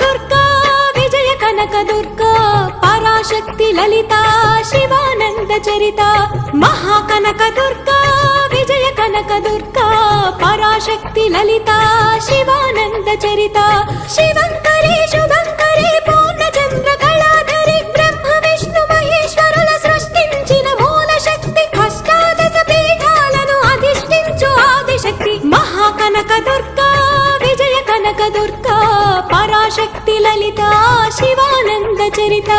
దుర్గా విజయ కనక దుర్గా పరాశక్తి లలిత శివానంద చరిత మహాకనక దుర్గా విజయ కనక దుర్గా పరాశక్తి లలిత శివానంద చరిత శివంకరి శుభంకరి పూర్ణచంద్ర కళాధరి బ్రహ్మ విష్ణు మహేశ్వరుల సృష్టించిన మూల శక్తి అష్టాదశ పీఠాలను అధిష్ఠించు ఆదిశక్తి మహాకనక దుర్గా విజయ కనక దుర్గా పరాశక్తి లలిత శివానంద చరిత